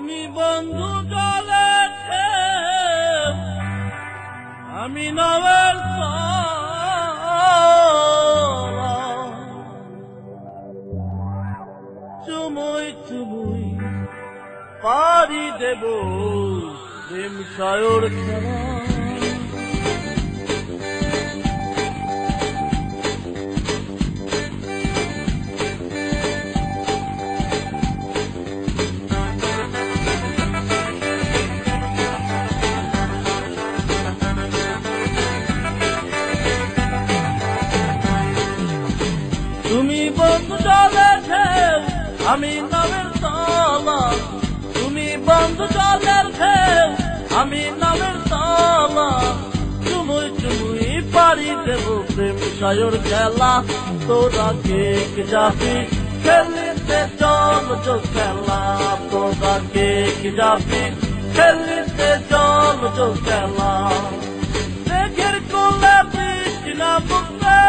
তুমি বন্ধু জলে ঢেউ, আমি নামের তলা। চুমুই চুমুই পাড়ি দেব প্রেম সায়র খেলা। তুমি বন্ধু জলে ঢেউ, আমি নামের তলা। তুমি বন্ধু জলের ঢেউ, আমি নামের তলা। চুমুই চুমুই পাড়ি দেব প্রেম সায়র খেলা। তোরা কে যাবি খেলিতে চল চো খেলা। তোরা কে যাবি খেলিতে চল চো খেলা। মেঘের কোলে বৃষ্টি নামুকে,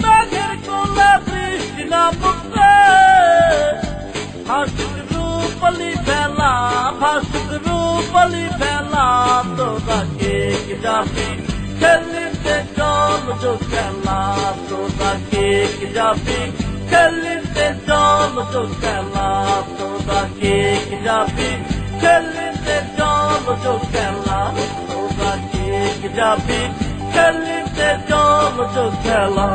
মেঘের কোলে বৃষ্টি নামুকে। ভাসুক রূপলি ভেলা, ভাসুক রূপলি ভেলা। তোরা কে যাবি খেলিতে চল চো খেলা। তোরা কে যাবি খেলিতে চল চো খেলা। তোরা কে যাবি খেলিতে চল চো খেলা। তোরা কে যাবি খেলিতে চল চো খেলা।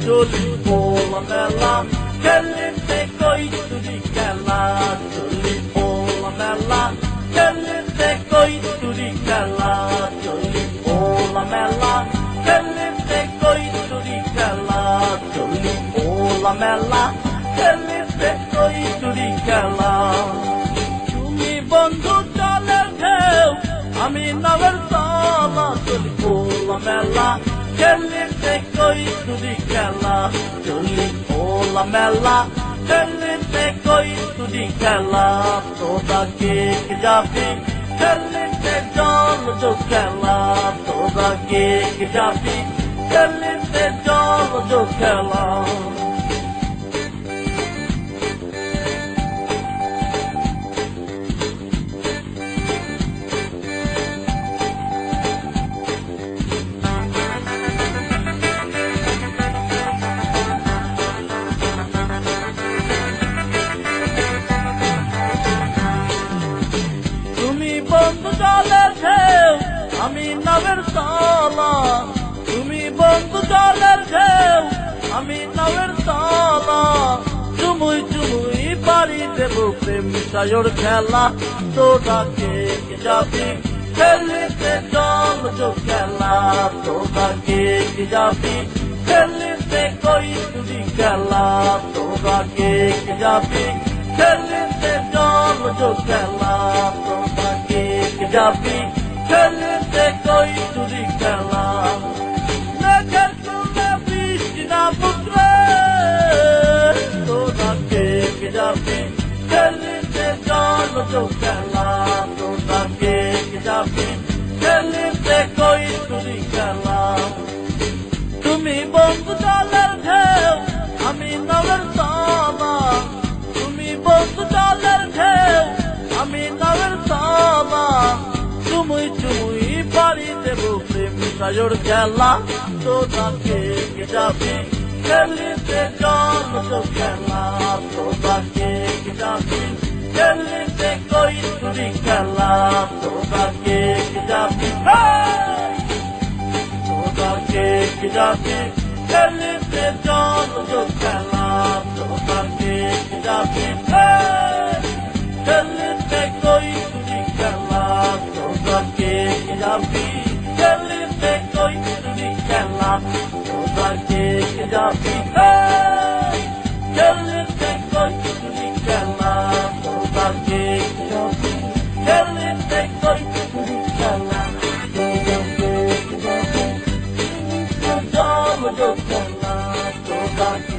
Joli pola bella, খেলিতে কই তুরি খেলা। জলি পোলা মেলা, খেলিতে কই তুরি খেলা। জলি পোলা মেলা, খেলিতে কই তুরি খেলা। জলি পোলা মেলা, খেলিতে কই তুরি খেলা। তুমি বন্ধু জলের ঢেউ, আমি নামের তলা। জলি পোলা মেলা, খেলিতে কই তুরি খেলা। জলি পোলা মেলা, খেলিতে কই তুরি খেলা। তোরা কে যাবি খেলিতে চল চো খেলা। তোরা কে যাবি খেলিতে চল চো খেলা। বন্ধু জলের ঢেউ, আমি নামের তলা। তুমি বন্ধু জলের ঢেউ, আমি নামের তলা। চুমুই চুমুই পাড়ি দেব প্রেম সায়র খেলা। তোরা কে যাবি খেলিতে চল চো খেলা। তোরা কে যাবি খেলিতে কই তুরি খেলা। তোরা কে যাবি খেলিতে চল চো খেলা। তোরা কে যাবি খেলিতে কই তুরি খেলা। মেঘের কোলে বৃষ্টি নামুকে। তোরা কে যাবি খেলিতে চল চো খেলা। তোরা কে যাবি খেলিতে কই তুরি খেলা। তুমি বন্ধু জলের ঢেউ, আমি নামের তলা। তুমি বন্ধু জলের ঢেউ, আমি নামের তলা। চুমুই চুমুই পাড়ি দেব প্রেম সায়র খেলা। তোরা কে যাবি খেলিতে চল চো খেলা। তোরা কে যাবি খেলিতে কই তুরি খেলা। তোরা কে যাবি, তোরা কে যাবি খেলিতে চল চো খেলা। তোরা কে যাবি খেলিতে কই তুরি খেলা। তোরা কে যাবি খেলিতে কই তুরি খেলা। তোরা কে যাবি খেলিতে কই তুরি খেলা। খেলিতে কইতুরি খেলা জম জম খেলা তোরা